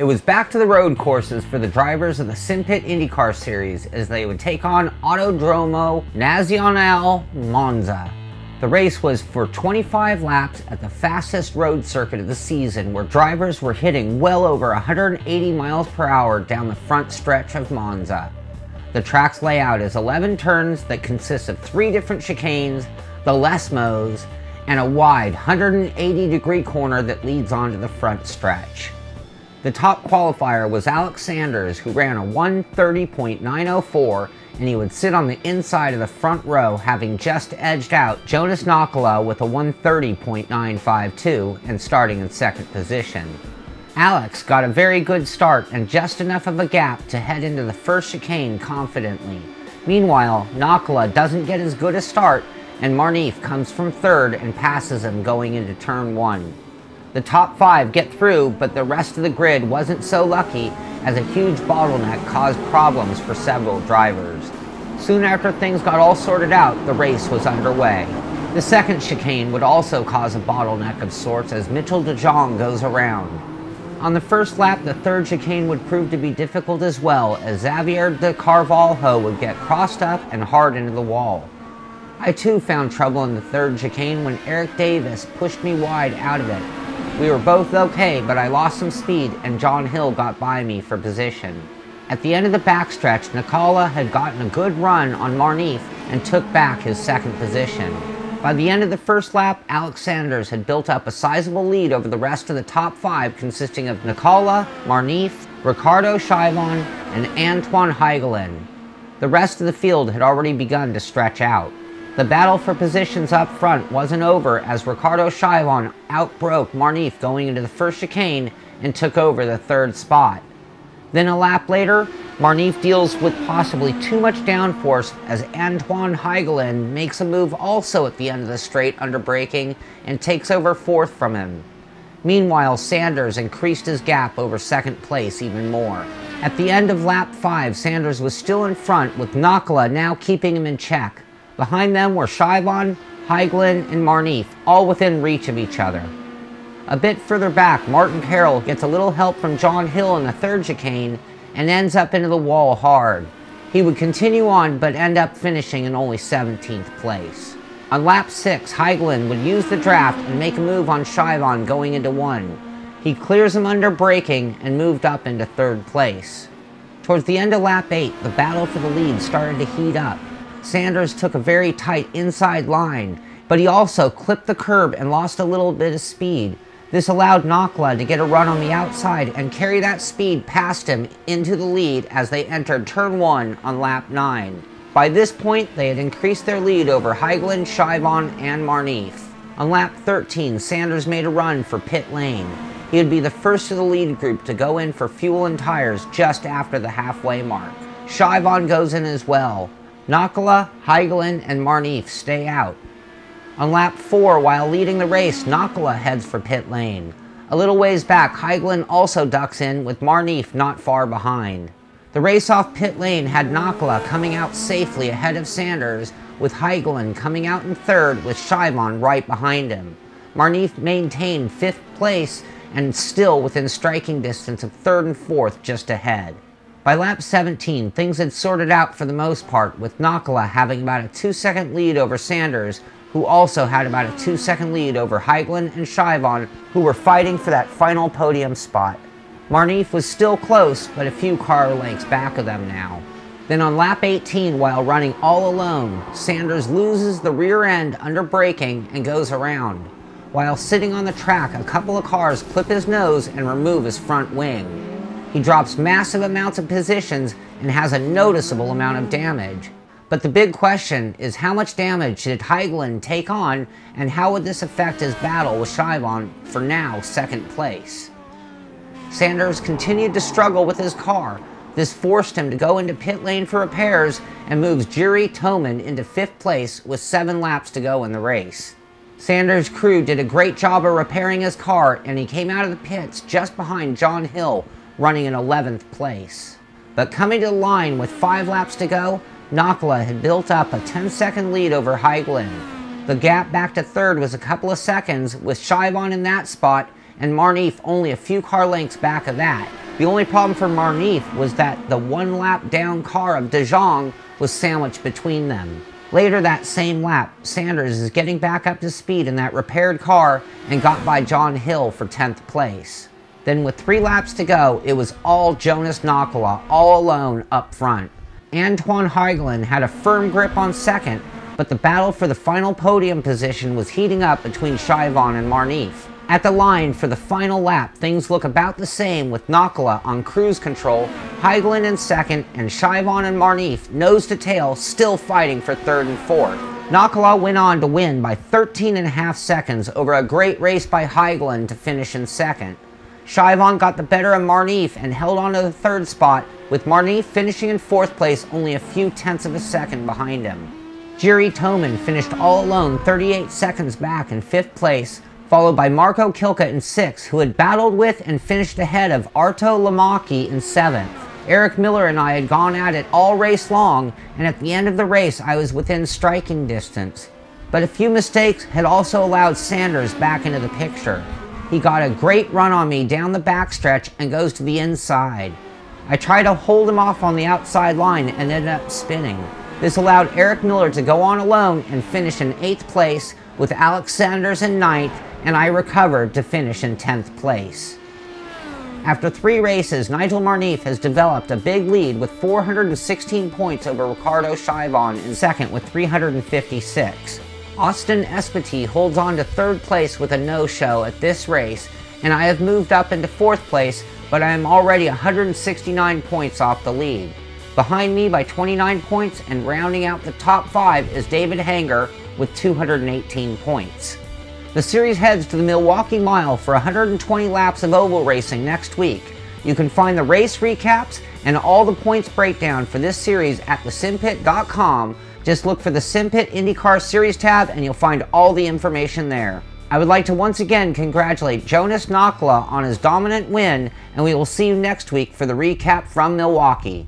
It was back to the road courses for the drivers of the Simpit Indycar series as they would take on Autodromo, Nazionale, Monza. The race was for 25 laps at the fastest road circuit of the season, where drivers were hitting well over 180 miles per hour down the front stretch of Monza. The track's layout is 11 turns that consist of 3 different chicanes, the Lesmos, and a wide 180-degree corner that leads onto the front stretch. The top qualifier was Alex Saunders, who ran a 1:30.904, and he would sit on the inside of the front row, having just edged out Jonas Knockala with a 1:30.952 and starting in second position. Alex got a very good start and just enough of a gap to head into the first chicane confidently. Meanwhile, Knockala doesn't get as good a start, and Marnif comes from third and passes him going into turn 1. The top 5 get through, but the rest of the grid wasn't so lucky, as a huge bottleneck caused problems for several drivers. Soon after things got all sorted out, the race was underway. The second chicane would also cause a bottleneck of sorts as Mitchell de Jong goes around. On the first lap, the third chicane would prove to be difficult as well, as Xavier de Carvalho would get crossed up and hard into the wall. I too found trouble in the third chicane when Eric Davis pushed me wide out of it. We were both okay, but I lost some speed and John Hill got by me for position. At the end of the backstretch, Knockala had gotten a good run on Marnif and took back his second position. By the end of the first lap, Alex Saunders had built up a sizable lead over the rest of the top 5, consisting of Knockala, Marnif, Ricardo Scheibon, and Antoine Heigelen. The rest of the field had already begun to stretch out. The battle for positions up front wasn't over, as Ricardo Scheibon outbroke Marnif going into the first chicane and took over the third spot. Then a lap later, Marnif deals with possibly too much downforce as Antoine Heigelen makes a move also at the end of the straight under braking and takes over fourth from him. Meanwhile, Saunders increased his gap over second place even more. At the end of lap 5, Saunders was still in front, with Knockala now keeping him in check. Behind them were Scheibon, Heigelen, and Marnif, all within reach of each other. A bit further back, Martin Carroll gets a little help from John Hill in the third chicane and ends up into the wall hard. He would continue on, but end up finishing in only 17th place. On lap 6, Heigelen would use the draft and make a move on Scheibon going into 1. He clears him under braking and moved up into third place. Towards the end of lap 8, the battle for the lead started to heat up. Saunders took a very tight inside line, but he also clipped the curb and lost a little bit of speed. This allowed Knockala to get a run on the outside and carry that speed past him into the lead as they entered turn 1 on lap 9. By this point, they had increased their lead over Heigelen, Scheibon, and Marnif. On lap 13, Saunders made a run for pit lane. He would be the first of the lead group to go in for fuel and tires just after the halfway mark. Scheibon goes in as well. Knockala, Heigelen, and Marnif stay out. On lap 4, while leading the race, Knockala heads for pit lane. A little ways back, Heigelen also ducks in, with Marnif not far behind. The race off pit lane had Knockala coming out safely ahead of Saunders, with Heigelen coming out in third with Scheibon right behind him. Marnif maintained 5th place and still within striking distance of 3rd and 4th just ahead. By lap 17, things had sorted out for the most part, with Knockala having about a 2-second lead over Saunders, who also had about a 2-second lead over Heigelen and Scheibon, who were fighting for that final podium spot. Marnif was still close, but a few car lengths back of them now. Then on lap 18, while running all alone, Saunders loses the rear end under braking and goes around. While sitting on the track, a couple of cars clip his nose and remove his front wing. He drops massive amounts of positions and has a noticeable amount of damage. But the big question is, how much damage did Heigelen take on, and how would this affect his battle with Scheibon for now 2nd place? Saunders continued to struggle with his car. This forced him to go into pit lane for repairs and moves Jiri Toman into 5th place with 7 laps to go in the race. Saunders' crew did a great job of repairing his car, and he came out of the pits just behind John Hill, running in 11th place. But coming to the line with 5 laps to go, Knockala had built up a 10-second lead over Heigelen. The gap back to third was a couple of seconds, with Scheibon in that spot and Marnif only a few car lengths back of that. The only problem for Marnif was that the one lap down car of De Jong was sandwiched between them. Later that same lap, Saunders is getting back up to speed in that repaired car and got by John Hill for 10th place. Then with 3 laps to go, it was all Jonas Nakala all alone up front. Antoine Heigelen had a firm grip on second, but the battle for the final podium position was heating up between Chivon and Marnif. At the line for the final lap, things look about the same with Nakala on cruise control, Heigelen in second, and Chivon and Marnif nose to tail still fighting for 3rd and 4th. Nakala went on to win by 13.5 seconds over a great race by Heigelen to finish in second. Chivon got the better of Marnif and held on to the 3rd spot, with Marnif finishing in 4th place only a few tenths of a second behind him. Jiri Toman finished all alone 38 seconds back in 5th place, followed by Marco Kilka in 6th, who had battled with and finished ahead of Arto Lamaki in 7th. Eric Miller and I had gone at it all race long, and at the end of the race I was within striking distance. But a few mistakes had also allowed Saunders back into the picture. He got a great run on me down the backstretch and goes to the inside. I tried to hold him off on the outside line and ended up spinning. This allowed Eric Miller to go on alone and finish in 8th place, with Alex Saunders in 9th, and I recovered to finish in 10th place. After 3 races, Nigel Marnif has developed a big lead with 416 points over Ricardo Chivon in 2nd with 356. Austin Espety holds on to 3rd place with a no-show at this race, and I have moved up into 4th place, but I am already 169 points off the lead. Behind me by 29 points and rounding out the top 5 is David Hanger with 218 points. The series heads to the Milwaukee Mile for 120 laps of oval racing next week. You can find the race recaps and all the points breakdown for this series at thesimpit.com. Just look for the Simpit Indycar Series tab and you'll find all the information there. I would like to once again congratulate Jonas Nakala on his dominant win, and we will see you next week for the recap from Milwaukee.